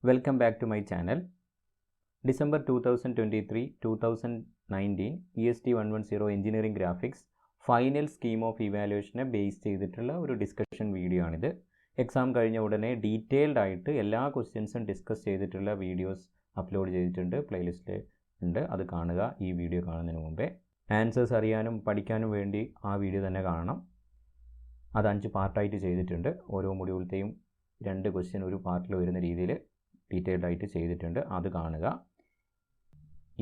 Welcome back to my channel. December 2023-2019 EST 110 Engineering Graphics final scheme of ഇവാലുവേഷനെ base ചെയ്തിട്ടുള്ള ഒരു discussion video ആണിത്. Exam കഴിഞ്ഞ ഉടനെ ഡീറ്റെയിൽഡ് ആയിട്ട് എല്ലാ ക്വസ്റ്റ്യൻസും ഡിസ്കസ് ചെയ്തിട്ടുള്ള വീഡിയോസ് അപ്ലോഡ് ചെയ്തിട്ടുണ്ട്, പ്ലേലിസ്റ്റ് ഉണ്ട്, അത് കാണുക. ഈ വീഡിയോ കാണുന്നതിന് മുമ്പേ ആൻസേഴ്സ് അറിയാനും പഠിക്കാനും വേണ്ടി ആ വീഡിയോ തന്നെ കാണണം. അത് 5 പാർട്ടായിട്ട് ചെയ്തിട്ടുണ്ട്. ഓരോ മൊഡ്യൂളത്തെയും 2 ക്വസ്റ്റ്യൻ ഒരു പാർട്ടിൽ വരുന്ന രീതിയിൽ ഡീറ്റെയിൽഡ് ആയിട്ട് ചെയ്തിട്ടുണ്ട്, അത് കാണുക.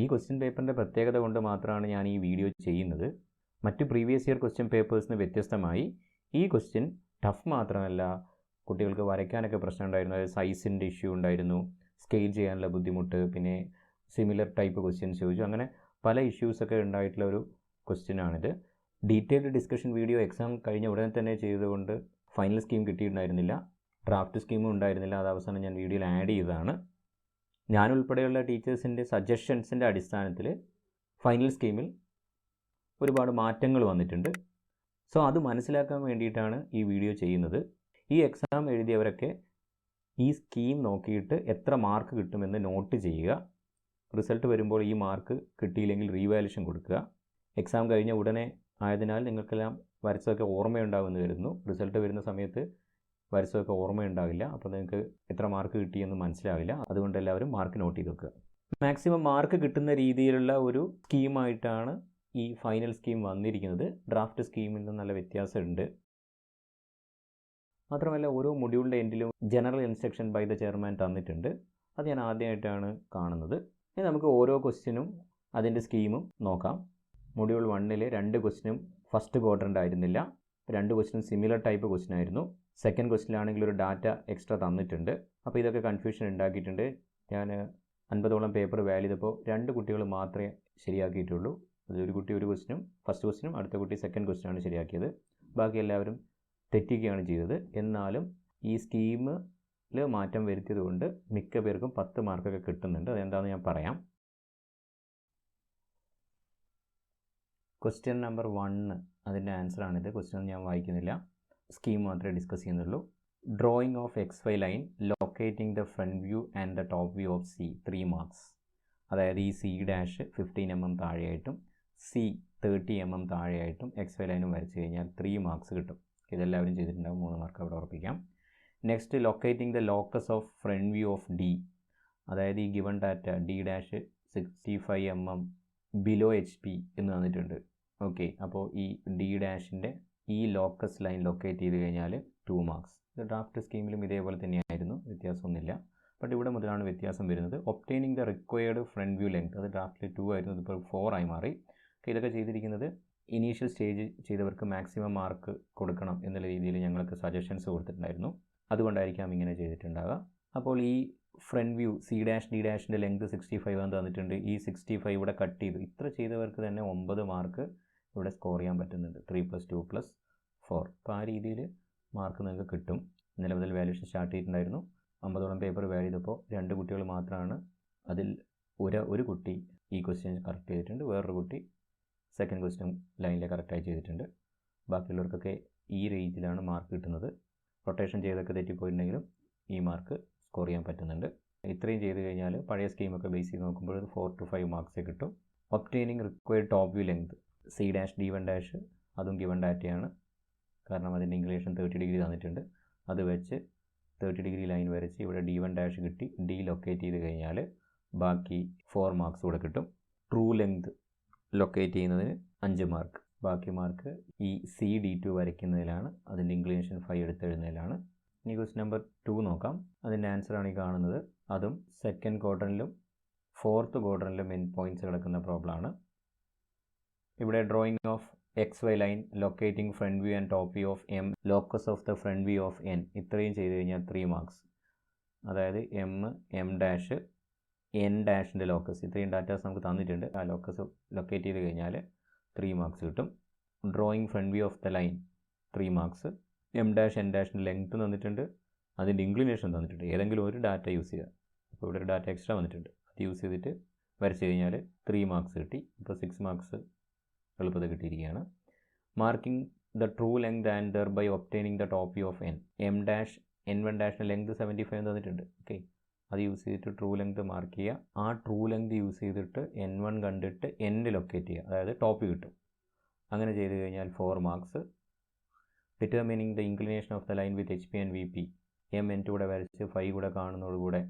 ഈ ക്വസ്റ്റ്യൻ പേപ്പറിൻ്റെ പ്രത്യേകത കൊണ്ട് മാത്രമാണ് ഞാൻ ഈ വീഡിയോ ചെയ്യുന്നത്. മറ്റ് പ്രീവിയസ് ഇയർ ക്വസ്റ്റ്യൻ പേപ്പേഴ്സിന് വ്യത്യസ്തമായി ഈ ക്വസ്റ്റ്യൻ ടഫ് മാത്രമല്ല, കുട്ടികൾക്ക് വരയ്ക്കാനൊക്കെ പ്രശ്നം ഉണ്ടായിരുന്നു. അതായത് സൈസിൻ്റെ ഇഷ്യൂ ഉണ്ടായിരുന്നു, സ്കെയിൽ ചെയ്യാനുള്ള ബുദ്ധിമുട്ട്, പിന്നെ സിമിലർ ടൈപ്പ് ക്വസ്റ്റ്യൻസ് ചോദിച്ചു. അങ്ങനെ പല ഇഷ്യൂസൊക്കെ ഉണ്ടായിട്ടുള്ള ഒരു ക്വസ്റ്റ്യനാണിത്. ഡീറ്റെയിൽഡ് ഡിസ്കഷൻ വീഡിയോ എക്സാം കഴിഞ്ഞ ഉടനെ തന്നെ ചെയ്തുകൊണ്ട് ഫൈനൽ സ്കീം കിട്ടിയിട്ടുണ്ടായിരുന്നില്ല, ഡ്രാഫ്റ്റ് സ്കീമും ഉണ്ടായിരുന്നില്ല. അത് അവസാനം ഞാൻ വീഡിയോയിൽ ആഡ് ചെയ്തതാണ്. ഞാനുൾപ്പെടെയുള്ള ടീച്ചേഴ്സിൻ്റെ സജഷൻസിൻ്റെ അടിസ്ഥാനത്തിൽ ഫൈനൽ സ്കീമിൽ ഒരുപാട് മാറ്റങ്ങൾ വന്നിട്ടുണ്ട്. സോ അത് മനസ്സിലാക്കാൻ വേണ്ടിയിട്ടാണ് ഈ വീഡിയോ ചെയ്യുന്നത്. ഈ എക്സാം എഴുതിയവരൊക്കെ ഈ സ്കീം നോക്കിയിട്ട് എത്ര മാർക്ക് കിട്ടുമെന്ന് നോട്ട് ചെയ്യുക. റിസൾട്ട് വരുമ്പോൾ ഈ മാർക്ക് കിട്ടിയില്ലെങ്കിൽ റീവാലുവേഷൻ കൊടുക്കുക. എക്സാം കഴിഞ്ഞ ഉടനെ ആയതിനാൽ നിങ്ങൾക്കെല്ലാം വരച്ചതൊക്കെ ഓർമ്മയുണ്ടാകുമെന്ന് കരുതുന്നു. റിസൾട്ട് വരുന്ന സമയത്ത് വരച്ചതൊക്കെ ഓർമ്മയുണ്ടാവില്ല, അപ്പോൾ നിങ്ങൾക്ക് എത്ര മാർക്ക് കിട്ടിയെന്ന് മനസ്സിലാവില്ല. അതുകൊണ്ട് എല്ലാവരും മാർക്ക് നോട്ട് ചെയ്ത് വെക്കുക. മാക്സിമം മാർക്ക് കിട്ടുന്ന രീതിയിലുള്ള ഒരു സ്കീമായിട്ടാണ് ഈ ഫൈനൽ സ്കീം വന്നിരിക്കുന്നത്. ഡ്രാഫ്റ്റ് സ്കീമിൽ നിന്ന് നല്ല വ്യത്യാസമുണ്ട്. മാത്രമല്ല ഓരോ മൊഡ്യൂളിൻ്റെ എൻഡിലും general instruction by the chairman തന്നിട്ടുണ്ട്. അത് ഞാൻ ആദ്യമായിട്ടാണ് കാണുന്നത്. ഇനി നമുക്ക് ഓരോ ക്വസ്റ്റ്യനും അതിൻ്റെ സ്കീമും നോക്കാം. മൊഡ്യൂൾ 1-ലെ 2 ക്വസ്റ്റ്യനും ഫസ്റ്റ് ക്വാഡ്രൻ്റ് ആയിരുന്നില്ല. 2 ക്വസ്റ്റ്യൻ സിമിലർ ടൈപ്പ് ക്വസ്റ്റ്യൻ ആയിരുന്നു. സെക്കൻഡ് ക്വസ്റ്റ്യനിലാണെങ്കിൽ ഒരു ഡാറ്റ എക്സ്ട്രാ തന്നിട്ടുണ്ട്. അപ്പോൾ ഇതൊക്കെ കൺഫ്യൂഷൻ ഉണ്ടാക്കിയിട്ടുണ്ട്. ഞാൻ 50ഓളം പേപ്പർ വാല്യൂ ചെയ്തപ്പോൾ 2 കുട്ടികൾ മാത്രമേ ശരിയാക്കിയിട്ടുള്ളൂ. അതൊരു കുട്ടി ഒരു ക്വസ്റ്റ്യനും ഫസ്റ്റ് ക്വസ്റ്റ്യനും അടുത്ത കുട്ടി സെക്കൻഡ് ക്വസ്റ്റ്യനാണ് ശരിയാക്കിയത്. ബാക്കി എല്ലാവരും തെറ്റിക്കുകയാണ് ചെയ്തത്. എന്നാലും ഈ സ്കീമിൽ മാറ്റം വരുത്തിയത് കൊണ്ട് മിക്ക പേർക്കും 10 മാർക്കൊക്കെ കിട്ടുന്നുണ്ട്. അതെന്താണെന്ന് ഞാൻ പറയാം. ക്വസ്റ്റ്യൻ നമ്പർ 1 അതിൻ്റെ ആൻസറാണിത്. ക്വസ്റ്റ്യൻ ഞാൻ വായിക്കുന്നില്ല, സ്കീം മാത്രമേ ഡിസ്കസ് ചെയ്യുന്നുള്ളൂ. Drawing of XY line locating the front view and the top view of C 3 marks. അതായത് ഈ C' 15 mm താഴെയായിട്ടും C 30 mm താഴെയായിട്ടും XY ലൈനും വരച്ച് കഴിഞ്ഞാൽ 3 മാർക്സ് കിട്ടും. ഇതെല്ലാവരും ചെയ്തിട്ടുണ്ടാകും. 3 മാർക്ക് അവിടെ ഉറപ്പിക്കാം. Next locating the locus of front view of D. അതായത് ഈ given data D' 65 mm below HP എന്ന് തന്നിട്ടുണ്ട്. ഓക്കെ, അപ്പോൾ ഈ D' ഈ ലോക്കസ് ലൈൻ ലൊക്കേറ്റ് ചെയ്ത് കഴിഞ്ഞാൽ 2 മാർക്സ്. ഇത് ഡ്രാഫ്റ്റ് സ്കീമിലും ഇതേപോലെ തന്നെയായിരുന്നു, വ്യത്യാസമൊന്നുമില്ല. ബട്ട് ഇവിടെ മുതലാണ് വ്യത്യാസം വരുന്നത്. Obtaining the required front view length, അത് ഡ്രാഫ്റ്റിൽ 2 ആയിരുന്നു, ഇതിപ്പോൾ 4 ആയി മാറി. ഇതൊക്കെ ചെയ്തിരിക്കുന്നത് ഇനീഷ്യൽ സ്റ്റേജ് ചെയ്തവർക്ക് മാക്സിമം മാർക്ക് കൊടുക്കണം എന്നുള്ള രീതിയിൽ ഞങ്ങൾക്ക് സജഷൻസ് കൊടുത്തിട്ടുണ്ടായിരുന്നു. അതുകൊണ്ടായിരിക്കാം ഇങ്ങനെ ചെയ്തിട്ടുണ്ടാവുക. അപ്പോൾ ഈ front view C' D' length 65 എന്ന് തന്നിട്ടുണ്ട്. ഈ 65 ഇവിടെ കട്ട് ചെയ്തു. ഇത്ര ചെയ്തവർക്ക് തന്നെ 9 മാർക്ക് ഇവിടെ സ്കോർ ചെയ്യാൻ പറ്റുന്നുണ്ട്. 3 + 2 + 4. അപ്പോൾ ആ രീതിയിൽ മാർക്ക് നിങ്ങൾക്ക് കിട്ടും. ഇന്നലെ മുതൽ വാല്യൂഷൻ സ്റ്റാർട്ട് ചെയ്തിട്ടുണ്ടായിരുന്നു. 50ഓളം പേപ്പർ വാല്യൂ ചെയ്തപ്പോൾ 2 കുട്ടികൾ മാത്രമാണ് അതിൽ ഒരു കുട്ടി ഈ ക്വസ്റ്റ്യൻ കറക്റ്റ് ചെയ്തിട്ടുണ്ട്, വേറൊരു കുട്ടി സെക്കൻഡ് ക്വസ്റ്റ്യൻ ലൈനിൽ കറക്റ്റായി ചെയ്തിട്ടുണ്ട്. ബാക്കിയുള്ളവർക്കൊക്കെ ഈ റേഞ്ചിലാണ് മാർക്ക് കിട്ടുന്നത്. റൊട്ടേഷൻ ചെയ്തൊക്കെ തെറ്റിപ്പോയിട്ടുണ്ടെങ്കിലും ഈ മാർക്ക് സ്കോർ ചെയ്യാൻ പറ്റുന്നുണ്ട്. ഇത്രയും ചെയ്ത് കഴിഞ്ഞാൽ പഴയ സ്കീമൊക്കെ ബേസ് ചെയ്ത് നോക്കുമ്പോൾ 4 to 5 മാർക്സേ കിട്ടും. Obtaining required top view length C' D1' അതും ഗിവൺ ഡാറ്റയാണ്. കാരണം അതിൻ്റെ ഇംഗ്ലീഷൻ 30 ഡിഗ്രി തന്നിട്ടുണ്ട്. അത് വെച്ച് 30 ഡിഗ്രി ലൈൻ വരച്ച് ഇവിടെ D1' കിട്ടി. D ലൊക്കേറ്റ് ചെയ്ത് കഴിഞ്ഞാൽ ബാക്കി 4 മാർക്സ് കൂടെ കിട്ടും. ട്രൂ ലെങ്ത് ലൊക്കേറ്റ് ചെയ്യുന്നതിന് 5 മാർക്ക്. ബാക്കി മാർക്ക് ഈ CD2 വരയ്ക്കുന്നതിലാണ്, അതിൻ്റെ ഇംഗ്ലീഷൻ 5 എടുത്തെഴുതുന്നതിലാണ്. ഇനി ക്വസ്റ്റ്യൻ നമ്പർ 2 നോക്കാം. അതിൻ്റെ ആൻസറാണ് ഈ കാണുന്നത്. അതും സെക്കൻഡ് ക്വാഡ്രൻറ്റിലും 4th ക്വാഡ്രൻറ്റിലും എൻ പോയിൻറ്റ്സ് കിടക്കുന്ന പ്രോബ്ലമാണ്. ഇവിടെ drawing of XY line locating front view and top view of M, locus of the front view of N. ഇത്രയും ചെയ്ത് കഴിഞ്ഞാൽ 3 മാർക്സ്. അതായത് M, M', N' ലോക്കസ്, ഇത്രയും ഡാറ്റാസ് നമുക്ക് തന്നിട്ടുണ്ട്. ആ ലോക്കസ് ലൊക്കേറ്റ് ചെയ്ത് കഴിഞ്ഞാൽ 3 മാർക്സ് കിട്ടും. Drawing front view of the line 3 marks. M', N' length തന്നിട്ടുണ്ട്, അതിൻ്റെ ഇംഗ്ലിനേഷൻ തന്നിട്ടുണ്ട്. ഏതെങ്കിലും ഒരു ഡാറ്റ യൂസ് ചെയ്യുക. അപ്പോൾ ഇവിടെ ഒരു ഡാറ്റ എക്സ്ട്രാ വന്നിട്ടുണ്ട്, അത് യൂസ് ചെയ്തിട്ട് വരച്ച് കഴിഞ്ഞാൽ 3 മാർക്സ് കിട്ടി. ഇപ്പോൾ 6 മാർക്സ് എളുപ്പത്തിൽ കിട്ടിയിരിക്കുകയാണ്. Marking the true length and thereby obtaining the top view of N. M', N1' length 75 തന്നിട്ടുണ്ട്. ഓക്കെ, അത് യൂസ് ചെയ്തിട്ട് ട്രൂ ലെങ്ത് മാർക്ക് ചെയ്യുക. ആ ട്രൂ ലെങ്ത് യൂസ് ചെയ്തിട്ട് N1 കണ്ടിട്ട് എൻഡ് ലൊക്കേറ്റ് ചെയ്യുക, അതായത് ടോപ്പ് കിട്ടും. അങ്ങനെ ചെയ്ത് കഴിഞ്ഞാൽ 4 marks. Determining the inclination of the line with HP and VP, N2 കൂടെ വരച്ച് ഫൈ കൂടെ കാണുന്നതോടുകൂടെ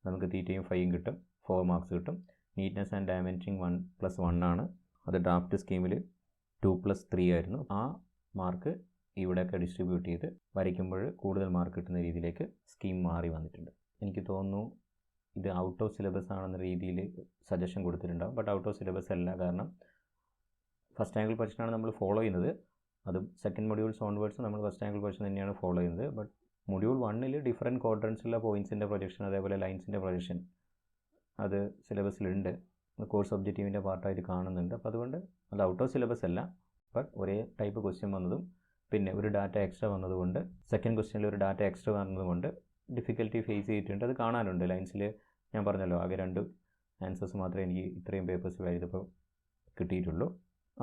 നമുക്ക് തീറ്റയും ഫൈയും കിട്ടും, 4 മാർക്സ് കിട്ടും. നീറ്റ്നെസ് ആൻഡ് ഡയമെൻഷനിങ് 1+1 ആണ്. അത് ഡ്രാഫ്റ്റ് സ്കീമിൽ 2+3 ആയിരുന്നു. ആ മാർക്ക് ഇവിടെയൊക്കെ ഡിസ്ട്രിബ്യൂട്ട് ചെയ്ത് വരയ്ക്കുമ്പോൾ കൂടുതൽ മാർക്ക് കിട്ടുന്ന രീതിയിലേക്ക് സ്കീം മാറി വന്നിട്ടുണ്ട്. എനിക്ക് തോന്നുന്നു ഇത് ഔട്ട് ഓഫ് സിലബസ് ആണെന്ന രീതിയിൽ സജഷൻ കൊടുത്തിട്ടുണ്ടാകും. ബട്ട് ഔട്ട് ഓഫ് സിലബസ് അല്ല, കാരണം ഫസ്റ്റ് ആംഗിൾ പൊസിഷനാണ് നമ്മൾ ഫോളോ ചെയ്യുന്നത്. അതും സെക്കൻഡ് മൊഡ്യൂൾസ് ഓൺവേർഡ്സ് നമ്മൾ ഫസ്റ്റ് ആംഗിൾ പൊസിഷൻ തന്നെയാണ് ഫോളോ ചെയ്യുന്നത്. ബട്ട് മൊഡ്യൂൾ 1 ഡിഫറെൻറ്റ് ക്വാഡ്രൻസിലുള്ള പോയിൻറ്റ്സിൻ്റെ പ്രൊജക്ഷൻ, അതേപോലെ ലൈൻസിൻ്റെ പ്രൊജക്ഷൻ അത് സിലബസിലുണ്ട്, കോഴ്സ് ഒബ്ജക്റ്റീവിൻ്റെ പാർട്ടായിട്ട് കാണുന്നുണ്ട്. അപ്പോൾ അതുകൊണ്ട് അത് ഔട്ട് ഓഫ് സിലബസ് അല്ല, ബട്ട് ഒരേ ടൈപ്പ് ക്വസ്റ്റ്യൻ വന്നതും പിന്നെ ഒരു ഡാറ്റ എക്സ്ട്രാ വന്നതുകൊണ്ട്, സെക്കൻഡ് ക്വസ്റ്റ്യനിൽ ഒരു ഡാറ്റ എക്സ്ട്രാ വന്നതുകൊണ്ട് ഡിഫിക്കൽറ്റി ഫേസ് ചെയ്തിട്ടുണ്ട്. അത് കാണാനുണ്ട്. ലൈൻസിൽ ഞാൻ പറഞ്ഞല്ലോ, ആകെ 2 ആൻസേഴ്സ് മാത്രമേ എനിക്ക് ഇത്രയും പേപ്പേഴ്സ് വാല്യൂ ചെയ്തപ്പോൾ കിട്ടിയിട്ടുള്ളൂ.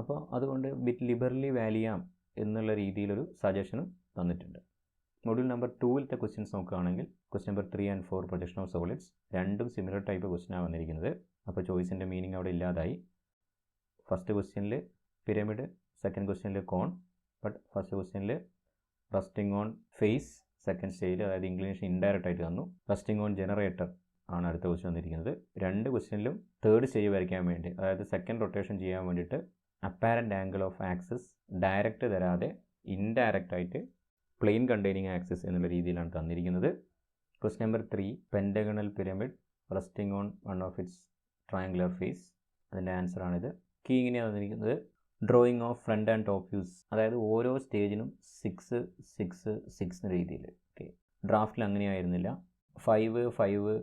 അപ്പോൾ അതുകൊണ്ട് ബിറ്റ് ലിബറലി വാല്യൂ ചെയ്യാം എന്നുള്ള രീതിയിലൊരു സജഷനും തന്നിട്ടുണ്ട്. മൊഡ്യൂൾ നമ്പർ 2 ക്വസ്റ്റ്യൻസ് നോക്കുകയാണെങ്കിൽ question number 3 and 4 projection of solids രണ്ടും സിമിലർ ടൈപ്പ് ക്വസ്റ്റ്യനാണ് വന്നിരിക്കുന്നത്. അപ്പോൾ ചോയ്സിൻ്റെ മീനിങ് അവിടെ ഇല്ലാതായി. ഫസ്റ്റ് ക്വസ്റ്റ്യനിൽ പിരമിഡ്, സെക്കൻഡ് ക്വസ്റ്റ്യനിൽ കോൺ. ബട്ട് ഫസ്റ്റ് ക്വസ്റ്റ്യനിൽ റസ്റ്റിംഗ് ഓൺ ഫേസ്, സെക്കൻഡ് സ്റ്റേജിൽ അതായത് ഇംഗ്ലീഷ് ഇൻഡയറക്റ്റ് ആയിട്ട് തന്നു. റസ്റ്റിംഗ് ഓൺ ജനറേറ്റർ ആണ് അടുത്ത ക്വസ്റ്റ്യൻ വന്നിരിക്കുന്നത്. രണ്ട് ക്വസ്റ്റ്യനിലും തേർഡ് സ്റ്റേജ് വരയ്ക്കാൻ വേണ്ടി, അതായത് സെക്കൻഡ് റൊട്ടേഷൻ ചെയ്യാൻ വേണ്ടിയിട്ട് apparent angle of axis direct തരാതെ ഇൻഡയറക്റ്റ് ആയിട്ട് പ്ലെയിൻ കണ്ടെയ്നിങ് ആക്സിസ് എന്നുള്ള രീതിയിലാണ് തന്നിരിക്കുന്നത്. Question number 3 pentagonal pyramid resting on one of its triangular face. അതിൻ്റെ ആൻസറാണിത്. കീ ഇങ്ങനെയാണ് തന്നിരിക്കുന്നത്: drawing of front and top views, അതായത് ഓരോ സ്റ്റേജിനും 6, 6, 6 എന്ന രീതിയിൽ. ഓക്കെ, ഡ്രാഫ്റ്റിൽ അങ്ങനെയായിരുന്നില്ല. 5, 5,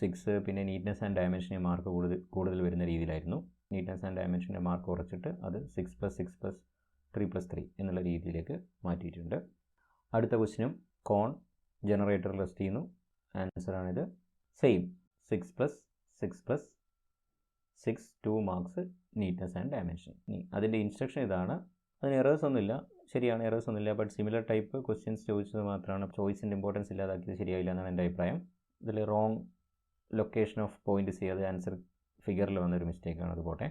6 പിന്നെ നീറ്റ്നെസ് ആൻഡ് ഡയമെൻഷനെ മാർക്ക് കൂടുതൽ വരുന്ന രീതിയിലായിരുന്നു. നീറ്റ്നെസ് ആൻഡ് ഡയമെൻഷൻ്റെ മാർക്ക് കുറച്ചിട്ട് അത് 6+6+3+3 എന്നുള്ള രീതിയിലേക്ക് മാറ്റിയിട്ടുണ്ട്. അടുത്ത ക്വസ്റ്റ്യനും കോൺ ജനറേറ്റർ റെസ്റ്റ് ചെയ്യുന്നു. ആൻസറാണിത്. Same 6+6+6 2 marks neatness and dimension. അതിൻ്റെ ഇൻസ്ട്രക്ഷൻ ഇതാണ്. അതിന് എറേഴ്സ് ഒന്നുമില്ല, ശരിയാണ്, എറേഴ്സ് ഒന്നുമില്ല. ബട്ട് സിമിലർ ടൈപ്പ് ക്വസ്റ്റ്യൻസ് ചോദിച്ചത് മാത്രമാണ് ചോയ്സിൻ്റെ ഇമ്പോർട്ടൻസ് ഇല്ലാതാക്കിയത് ശരിയായില്ല എന്നാണ് എൻ്റെ അഭിപ്രായം. ഇതിൽ wrong location of point C, അത് ആൻസർ ഫിഗറിൽ വന്നൊരു മിസ്റ്റേക്കാണ്. അത് പോട്ടെ.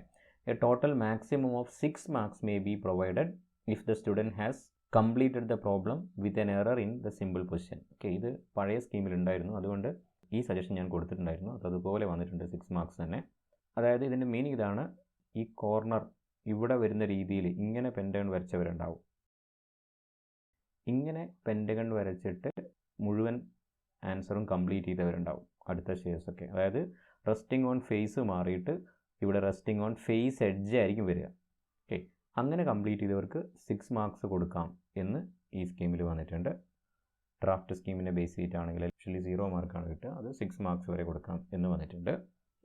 A total maximum of 6 marks may be provided if the student has completed the problem with N error in the simple position. Okay, ഇത് പഴയ സ്കീമിലുണ്ടായിരുന്നു, അതുകൊണ്ട് ഈ സജഷൻ ഞാൻ കൊടുത്തിട്ടുണ്ടായിരുന്നു. അതുപോലെ വന്നിട്ടുണ്ട് 6 മാർക്സ് തന്നെ. അതായത് ഇതിൻ്റെ മീനിങ് ഇതാണ്: ഈ കോർണർ ഇവിടെ വരുന്ന രീതിയിൽ ഇങ്ങനെ പെൻറ്റഗൺ വരച്ചവരുണ്ടാവും. ഇങ്ങനെ പെൻറ്റഗൺ വരച്ചിട്ട് മുഴുവൻ ആൻസറും കംപ്ലീറ്റ് ചെയ്തവരുണ്ടാവും അടുത്ത സ്റ്റേജസൊക്കെ. അതായത് റെസ്റ്റിംഗ് ഓൺ ഫേസ് മാറിയിട്ട് ഇവിടെ റെസ്റ്റിംഗ് ഓൺ ഫേസ് എഡ്ജ് ആയിരിക്കും വരിക. ഓക്കെ, അങ്ങനെ കംപ്ലീറ്റ് ചെയ്തവർക്ക് 6 മാർക്സ് കൊടുക്കാം എന്ന് ഈ സ്കീമിൽ വന്നിട്ടുണ്ട്. ഡ്രാഫ്റ്റ് സ്കീമിനെ ബേസ് ചെയ്തിട്ടാണെങ്കിൽ ആക്ച്വലി 0 മാർക്കാണ് കിട്ടുക, അത് 6 മാർക്സ് വരെ കൊടുക്കാം എന്ന് വന്നിട്ടുണ്ട്.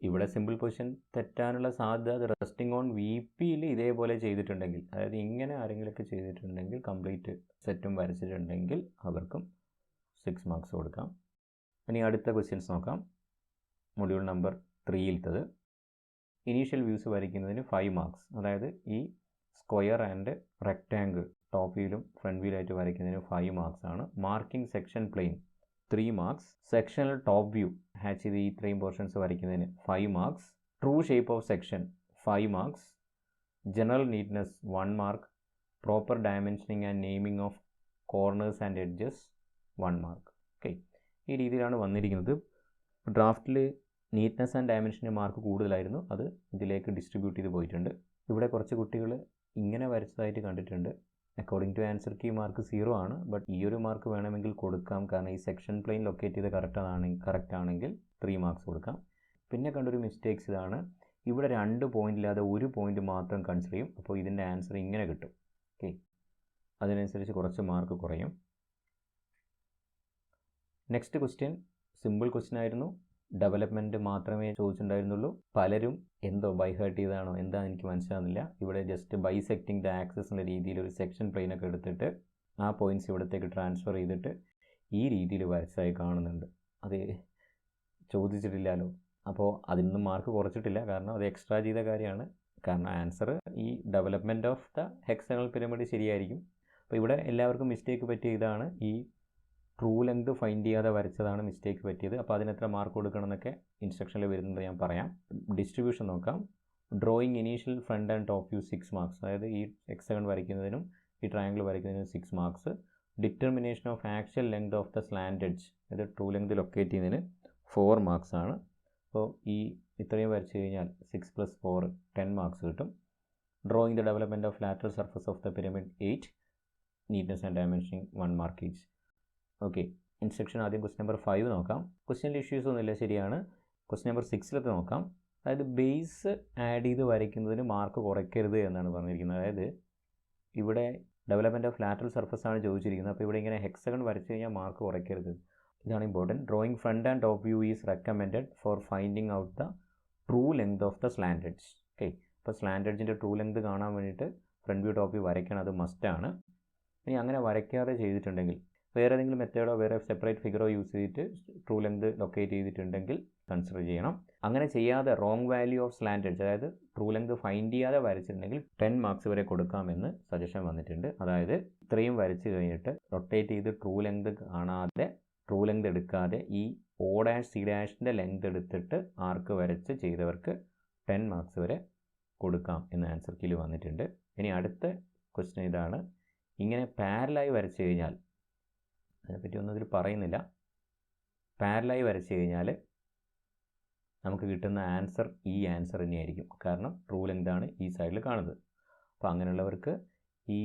ഇവിടെ സിമ്പിൾ പൊസിഷൻ തെറ്റാനുള്ള സാധ്യത, അത് റെസ്റ്റിംഗ് ഓൺ VPയിൽ ഇതേപോലെ ചെയ്തിട്ടുണ്ടെങ്കിൽ, അതായത് ഇങ്ങനെ ആരെങ്കിലുമൊക്കെ ചെയ്തിട്ടുണ്ടെങ്കിൽ കംപ്ലീറ്റ് സെറ്റും വരച്ചിട്ടുണ്ടെങ്കിൽ അവർക്കും 6 മാർക്സ് കൊടുക്കാം. ഇനി അടുത്ത ക്വസ്റ്റ്യൻസ് നോക്കാം. മൊഡ്യൂൾ നമ്പർ 3 ഇനീഷ്യൽ വ്യൂസ് വരയ്ക്കുന്നതിന് 5 മാർക്സ്, അതായത് ഈ സ്ക്വയർ ആൻഡ് റെക്റ്റാങ്കിൾ ടോപ്പ് വ്യൂയിലും ഫ്രണ്ട് വ്യൂയിലായിട്ട് വരയ്ക്കുന്നതിന് 5 മാർക്സ് ആണ്. Marking section plane 3 marks. Sectional top view hatch ചെയ്ത് ഈ ഇത്രയും പോർഷൻസ് വരയ്ക്കുന്നതിന് 5 marks. True shape of section 5 marks. General neatness 1 mark. Proper dimensioning and naming of corners and edges 1 mark. Okay, ഈ രീതിയിലാണ് വന്നിരിക്കുന്നത്. ഡ്രാഫ്റ്റിൽ നീറ്റ്നെസ് ആൻഡ് ഡയമെൻഷൻ്റെ മാർക്ക് കൂടുതലായിരുന്നു, അത് ഇതിലേക്ക് ഡിസ്ട്രിബ്യൂട്ട് ചെയ്ത് പോയിട്ടുണ്ട്. ഇവിടെ കുറച്ച് കുട്ടികൾ ഇങ്ങനെ വരച്ചതായിട്ട് കണ്ടിട്ടുണ്ട്. According to answer key mark 0 ആണ്. ബട്ട് ഈ ഒരു മാർക്ക് വേണമെങ്കിൽ കൊടുക്കാം, കാരണം ഈ സെക്ഷൻ പ്ലെയിൻ ലൊക്കേറ്റ് ചെയ്ത് കറക്റ്റ് ആണെങ്കിൽ 3 മാർക്സ് കൊടുക്കാം. പിന്നെ കണ്ടൊരു മിസ്റ്റേക്സ് ഇതാണ്: ഇവിടെ 2 പോയിൻ്റ് ഇല്ലാതെ 1 പോയിൻ്റ് മാത്രം കൺസിഡർ ചെയ്യും. അപ്പോൾ ഇതിൻ്റെ ആൻസർ ഇങ്ങനെ കിട്ടും. ഓക്കെ, അതിനനുസരിച്ച് കുറച്ച് മാർക്ക് കുറയും. നെക്സ്റ്റ് ക്വസ്റ്റ്യൻ സിമ്പിൾ ക്വസ്റ്റ്യൻ ആയിരുന്നു. ഡെവലപ്മെൻറ്റ് മാത്രമേ ചോദിച്ചിട്ടുണ്ടായിരുന്നുള്ളൂ. പലരും എന്തോ ബൈ ഹാർട്ട് ചെയ്താണോ എന്താണെന്ന് എനിക്ക് മനസ്സിലാകുന്നില്ല. ഇവിടെ ജസ്റ്റ് ബൈസെക്റ്റിംഗ് ദ ആക്സസ് എന്ന രീതിയിൽ ഒരു സെക്ഷൻ പ്ലെയിനൊക്കെ എടുത്തിട്ട് ആ പോയിൻറ്റ്സ് ഇവിടത്തേക്ക് ട്രാൻസ്ഫർ ചെയ്തിട്ട് ഈ രീതിയിൽ വരച്ചതായി കാണുന്നുണ്ട്. അത് ചോദിച്ചിട്ടില്ലല്ലോ, അപ്പോൾ അതിൽ നിന്നും മാർക്ക് കുറച്ചിട്ടില്ല, കാരണം അത് എക്സ്ട്രാ ചെയ്ത കാര്യമാണ്. കാരണം ആൻസർ ഈ development of the hexagonal pyramid ശരിയായിരിക്കും. അപ്പോൾ ഇവിടെ എല്ലാവർക്കും മിസ്റ്റേക്ക് പറ്റിയ ഇതാണ് ഈ ട്രൂ ലെങ്ത് ഫൈൻഡ് ചെയ്യാതെ വരച്ചതാണ് മിസ്റ്റേക്ക് പറ്റിയത്. അപ്പോൾ അതിനെത്ര മാർക്ക് കൊടുക്കണം എന്നൊക്കെ ഇൻസ്ട്രക്ഷനിൽ വരുന്നത് ഞാൻ പറയാം. ഡിസ്ട്രിബ്യൂഷൻ നോക്കാം. Drawing initial front and top view 6 marks, അതായത് ഈ ഹെക്സഗൺ വരയ്ക്കുന്നതിനും ഈ ട്രയാങ്കിൾ വരയ്ക്കുന്നതിനും 6 marks. Determination of actual length of the slant edge, ഇത് ട്രൂ ലെങ്ത് ലൊക്കേറ്റ് ചെയ്യുന്നതിന് 4 മാർക്സ് ആണ്. അപ്പോൾ ഈ ഇത്രയും വരച്ച് കഴിഞ്ഞാൽ 6 + 4 10 മാർക്സ് കിട്ടും. Drawing the development of lateral surface of the pyramid 8, neatness and dimensioning 1 mark each. Okay, instruction ആദ്യം ക്വസ്റ്റ്യൻ നമ്പർ 5 നോക്കാം. ക്വസ്റ്റ്യനിൽ ഇഷ്യൂസ് ഒന്നുമില്ല, ശരിയാണ്. ക്വസ്റ്റ്യൻ നമ്പർ 6 നോക്കാം. അതായത് ബേസ് ആഡ് ചെയ്ത് വരയ്ക്കുന്നതിന് മാർക്ക് കുറയ്ക്കരുത് എന്നാണ് പറഞ്ഞിരിക്കുന്നത്. അതായത് ഇവിടെ ഡെവലപ്മെൻറ്റ് ഓഫ് ലാറ്ററൽ സർഫസ് ആണ് ചോദിച്ചിരിക്കുന്നത്. അപ്പോൾ ഇവിടെ ഇങ്ങനെ ഹെക്സഗൺ വരച്ച് കഴിഞ്ഞാൽ മാർക്ക് കുറയ്ക്കരുത്, ഇതാണ് important. Drawing front and top view is recommended for finding out the true length of the slant edge. Okay, അപ്പോൾ സ്ലാൻഡ് എഡ്ജിൻ്റെ ട്രൂ ലെങ്ത് കാണാൻ വേണ്ടിയിട്ട് ഫ്രണ്ട് വ്യൂ ടോപ്പ് വ്യൂ വരയ്ക്കണം, അത് മസ്റ്റാണ്. ഇനി അങ്ങനെ വരയ്ക്കാതെ ചെയ്തിട്ടുണ്ടെങ്കിൽ വേറെ ഏതെങ്കിലും മെത്തേഡോ വേറെ സെപ്പറേറ്റ് ഫിഗറോ യൂസ് ചെയ്തിട്ട് ട്രൂ ലെങ്ത് ലൊക്കേറ്റ് ചെയ്തിട്ടുണ്ടെങ്കിൽ കൺസിഡർ ചെയ്യണം. അങ്ങനെ ചെയ്യാതെ wrong value of slant edge, അതായത് ട്രൂ ലെങ്ത് ഫൈൻഡ് ചെയ്യാതെ വരച്ചിട്ടുണ്ടെങ്കിൽ 10 മാർക്സ് വരെ കൊടുക്കാമെന്ന് സജഷൻ വന്നിട്ടുണ്ട്. അതായത് ഇത്രയും വരച്ച് കഴിഞ്ഞിട്ട് റൊട്ടേറ്റ് ചെയ്ത് ട്രൂ ലെങ്ത് കാണാതെ ട്രൂ ലെങ്ത് എടുക്കാതെ ഈ O', C' ലെങ്ത് എടുത്തിട്ട് ആർക്ക് വരച്ച് ചെയ്തവർക്ക് 10 മാർക്സ് വരെ കൊടുക്കാം എന്ന് ആൻസർ കീയിൽ വന്നിട്ടുണ്ട്. ഇനി അടുത്ത ക്വസ്റ്റ്യൻ ഇതാണ്. ഇങ്ങനെ പാരലായി വരച്ച് കഴിഞ്ഞാൽ, അതിനെപ്പറ്റി ഒന്നും ഇതിൽ പറയുന്നില്ല, പാരലായി വരച്ച് കഴിഞ്ഞാൽ നമുക്ക് കിട്ടുന്ന ആൻസർ ഈ ആൻസർ തന്നെയായിരിക്കും. കാരണം ട്രൂ ലെങ്ത് ആണ് ഈ സൈഡിൽ കാണുന്നത്. അപ്പോൾ അങ്ങനെയുള്ളവർക്ക് ഈ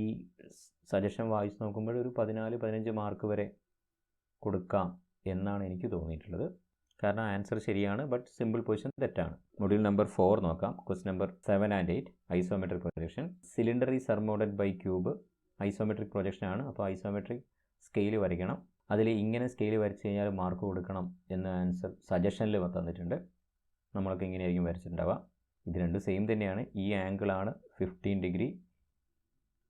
സജഷൻ വായിച്ച് നോക്കുമ്പോൾ ഒരു 14-15 മാർക്ക് വരെ കൊടുക്കാം എന്നാണ് എനിക്ക് തോന്നിയിട്ടുള്ളത്. കാരണം ആൻസർ ശരിയാണ്, ബട്ട് സിമ്പിൾ പൊസിഷൻ തെറ്റാണ്. മൊഡ്യൂൾ നമ്പർ 4 നോക്കാം. Question number 7 and 8, isometric projection. Cylinder is surmounted by cube. Isometric projection ആണ്. അപ്പോൾ ഐസോമെട്രിക് സ്കെയിൽ വരയ്ക്കണം. അതിൽ ഇങ്ങനെ സ്കെയിൽ വരച്ച് കഴിഞ്ഞാൽ മാർക്ക് കൊടുക്കണം എന്ന ആൻസർ സജഷനിൽ തന്നിട്ടുണ്ട്. നമ്മളൊക്കെ ഇങ്ങനെയായിരിക്കും വരച്ചിട്ടുണ്ടാവുക. ഇത് രണ്ടും സെയിം തന്നെയാണ്. ഈ ആംഗിളാണ് 15 ഡിഗ്രി,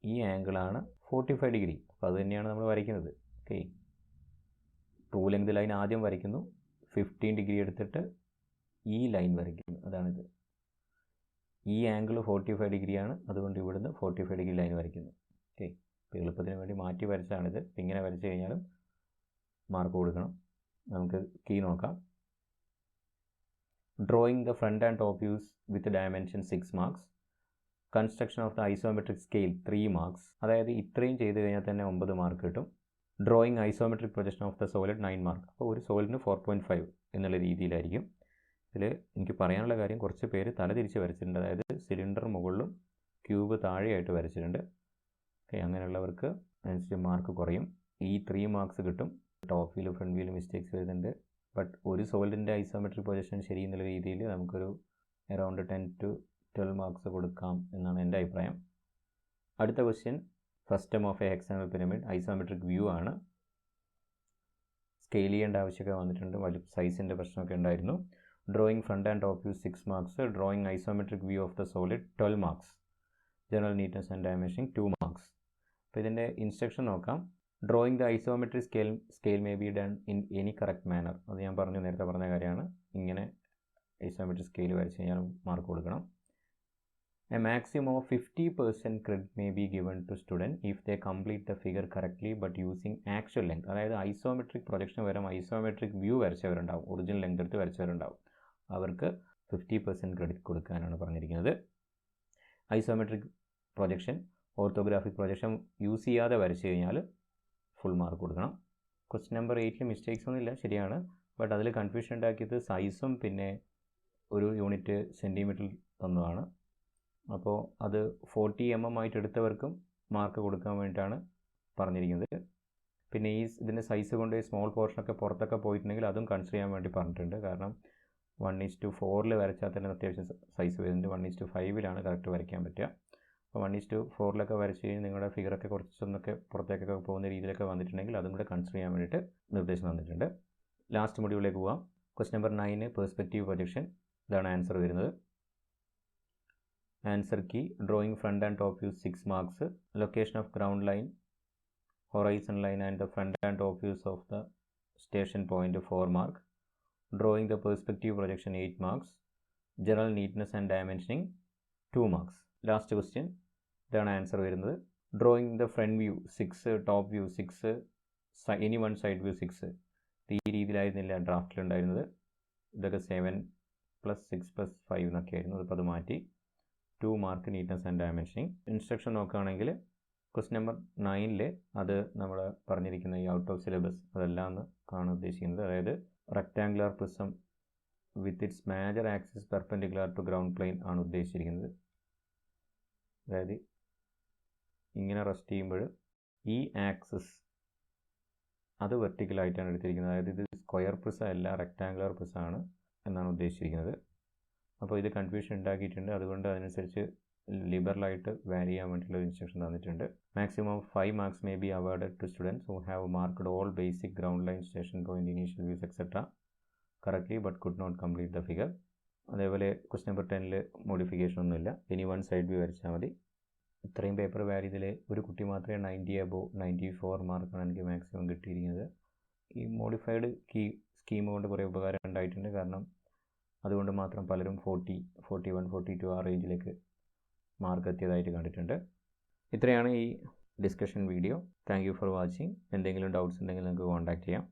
ഈ ആംഗിളാണ് 45 ഡിഗ്രി. അപ്പോൾ അത് തന്നെയാണ് നമ്മൾ വരയ്ക്കുന്നത്. ഓക്കെ, ട്രൂ ലെങ്ത് ലൈൻ ആദ്യം വരയ്ക്കുന്നു, 15 ഡിഗ്രി എടുത്തിട്ട് ഈ ലൈൻ വരയ്ക്കുന്നു, അതാണിത്. ഈ ആംഗിൾ 45 ഡിഗ്രിയാണ്, അതുകൊണ്ട് ഇവിടുന്ന് 45 ഡിഗ്രി ലൈൻ വരയ്ക്കുന്നു. ഓക്കെ, ഇപ്പോൾ എളുപ്പത്തിന് വേണ്ടി മാറ്റി വരച്ചാണിത്. ഇങ്ങനെ വരച്ച് കഴിഞ്ഞാലും മാർക്ക് കൊടുക്കണം. നമുക്ക് കീ നോക്കാം. Drawing the front and top views with dimension 6 marks. Construction of the isometric scale 3 marks. അതായത് ഇത്രയും ചെയ്ത് കഴിഞ്ഞാൽ തന്നെ 9 മാർക്ക് കിട്ടും. Drawing isometric projection of the solid 9 mark. അപ്പോൾ ഒരു സോളിഡിന് 4.5 എന്നുള്ള രീതിയിലായിരിക്കും. ഇതിൽ എനിക്ക് പറയാനുള്ള കാര്യം, കുറച്ച് പേര് തലതിരിച്ച് വരച്ചിട്ടുണ്ട്. അതായത് സിലിണ്ടർ മുകളിലും ക്യൂബ് താഴെയായിട്ട് വരച്ചിട്ടുണ്ട്. ഓക്കെ, അങ്ങനെയുള്ളവർക്ക് അനുസരിച്ച് മാർക്ക് കുറയും. ഈ 3 മാർക്സ് കിട്ടും. ടോപ്പ് വ്യൂലും ഫ്രണ്ട് വ്യൂലും മിസ്റ്റേക്സ് വരുന്നുണ്ട്. ബട്ട് ഒരു സോളിഡിൻ്റെ ഐസോമെട്രിക് പൊസിഷൻ ശരി എന്നുള്ള രീതിയിൽ നമുക്കൊരു അറൗണ്ട് 10 to 12 മാർക്സ് കൊടുക്കാം എന്നാണ് എൻ്റെ അഭിപ്രായം. അടുത്ത question, first term of a hexagonal pyramid, isometric view ആണ്. സ്കെയിൽ ചെയ്യേണ്ട ആവശ്യമൊക്കെ വന്നിട്ടുണ്ട്, വലിയ സൈസിൻ്റെ പ്രശ്നമൊക്കെ ഉണ്ടായിരുന്നു. Drawing front and top view 6 marks. Drawing isometric view of the solid 12 marks. General neatness and dimensioning 2 marks. അപ്പോൾ ഇതിൻ്റെ ഇൻസ്ട്രക്ഷൻ നോക്കാം. Drawing the isometric scale may be done in any correct manner. അത് ഞാൻ നേരത്തെ പറഞ്ഞ കാര്യമാണ്. ഇങ്ങനെ ഐസോമെട്രിക് സ്കെയിൽ വരച്ച് കഴിഞ്ഞാൽ മാർക്ക് കൊടുക്കണം. A maximum of 50% credit may be given to student if they complete the figure correctly but using actual length. അതായത് ഐസോമെട്രിക് പ്രൊജക്ഷൻ വരും ഐസോമെട്രിക് വ്യൂ വരച്ചവരുണ്ടാവും, ഒറിജിനൽ ലെങ്ത് എടുത്ത് വരച്ചവരുണ്ടാവും. അവർക്ക് 50% ക്രെഡിറ്റ് കൊടുക്കാനാണ് പറഞ്ഞിരിക്കുന്നത്. Isometric projection, orthographic projection use ചെയ്യാതെ വരച്ച് കഴിഞ്ഞാൽ full mark കൊടുക്കണം. ക്വസ്റ്റ്യൻ നമ്പർ 8 മിസ്റ്റേക്സ് ഒന്നുമില്ല, ശരിയാണ്. ബട്ട് അതിൽ കൺഫ്യൂഷൻ ഉണ്ടാക്കിയത് സൈസും പിന്നെ ഒരു യൂണിറ്റ് സെൻറ്റിമീറ്ററിൽ തന്നതാണ്. അപ്പോൾ അത് 40 mm ആയിട്ട് എടുത്തവർക്കും മാർക്ക് കൊടുക്കാൻ വേണ്ടിയിട്ടാണ് പറഞ്ഞിരിക്കുന്നത്. പിന്നെ ഇതിൻ്റെ സൈസ് കൊണ്ട് സ്മോൾ പോർഷനൊക്കെ പുറത്തൊക്കെ പോയിട്ടുണ്ടെങ്കിൽ അതും കൺസിഡർ ചെയ്യാൻ വേണ്ടി പറഞ്ഞിട്ടുണ്ട്. കാരണം 1:4 വരച്ചാൽ തന്നെ അത്യാവശ്യം സൈസ് വരുന്നുണ്ട്. 1:5 കറക്റ്റ് വരയ്ക്കാൻ പറ്റുക. അപ്പോൾ 1:4 വരച്ച് കഴിഞ്ഞാൽ നിങ്ങളുടെ ഫിഗറൊക്കെ കുറച്ചൊന്നൊക്കെ പുറത്തേക്കൊക്കെ പോകുന്ന രീതിയിലൊക്കെ വന്നിട്ടുണ്ടെങ്കിൽ അതും കൂടെ കൺസിഡർ ചെയ്യാൻ വേണ്ടിയിട്ട് നിർദ്ദേശം തന്നിട്ടുണ്ട്. ലാസ്റ്റ് മൊഡ്യൂളിലേക്ക് പോവാം. Question number 9, perspective projection. ഇതാണ് ആൻസർ വരുന്നത്. Answer key, drawing front and top view 6 marks. Location of ground line, horizon line and the front and top views of the station point 4 mark. Drawing the perspective projection 8 marks. General neatness and dimensioning 2 marks. Last question, ഇതാണ് answer വരുന്നത്. Drawing the front view 6, top view 6, ഇനി 1 side view 6. ഈ രീതിയിലായിരുന്നില്ല ഡ്രാഫ്റ്റിലുണ്ടായിരുന്നത്. ഇതൊക്കെ 7 + 6 + 5 എന്നൊക്കെ ആയിരുന്നു. അതിപ്പോൾ അത് മാറ്റി 2 mark neatness and dimensioning. Instruction നോക്കുകയാണെങ്കിൽ ക്വസ്റ്റ്യൻ നമ്പർ 9 അത് നമ്മൾ പറഞ്ഞിരിക്കുന്ന ഈ ഔട്ട് ഓഫ് സിലബസ് അതെല്ലാം ഒന്ന് കാണാൻ ഉദ്ദേശിക്കുന്നത്. അതായത് rectangular prism with its major axis perpendicular to ground plane ആണ് ഉദ്ദേശിച്ചിരിക്കുന്നത്. അതായത് ഇങ്ങനെ റെസ്റ്റ് ചെയ്യുമ്പോൾ ഈ ആക്സിസ് അത് വെർട്ടിക്കലായിട്ടാണ് എടുത്തിരിക്കുന്നത്. അതായത് ഇത് സ്ക്വയർ പ്രിസം അല്ല, റെക്ടാങ്കുലർ പ്രിസം ആണ് എന്നാണ് ഉദ്ദേശിച്ചിരിക്കുന്നത്. അപ്പോൾ ഇത് കൺഫ്യൂഷൻ ഉണ്ടാക്കിയിട്ടുണ്ട്. അതുകൊണ്ട് അതിനനുസരിച്ച് ലിബറലായിട്ട് വാരി ചെയ്യാൻ വേണ്ടിയിട്ടുള്ള ഇൻസ്ട്രക്ഷൻ തന്നിട്ടുണ്ട്. Maximum 5 marks may be awarded to students who have marked all basic ground line, station point, initial views etc. correctly but could not complete the figure. അതേപോലെ ക്വസ്റ്റ്യൻ നമ്പർ 10 മോഡിഫിക്കേഷൻ ഒന്നുമില്ല. ഇനി 1 സൈഡ് വ്യൂ വരച്ചാൽ മതി. ഇത്രയും paper വാരി ഇതിൽ ഒരു കുട്ടി മാത്രമേ 90 above 94 മാർക്കാണ് എനിക്ക് മാക്സിമം കിട്ടിയിരിക്കുന്നത്. ഈ മോഡിഫൈഡ് സ്കീം കൊണ്ട് കുറേ ഉപകാരം ഉണ്ടായിട്ടുണ്ട്. കാരണം അതുകൊണ്ട് മാത്രം പലരും 40, 41, 42 ആ റേഞ്ചിലേക്ക് മാർക്ക് എത്തിയതായിട്ട് കണ്ടിട്ടുണ്ട്. ഇത്രയാണ് ഈ discussion video. Thank you for watching. എന്തെങ്കിലും ഡൗട്ട്സ് ഉണ്ടെങ്കിൽ നിങ്ങൾക്ക് കോൺടാക്റ്റ് ചെയ്യാം.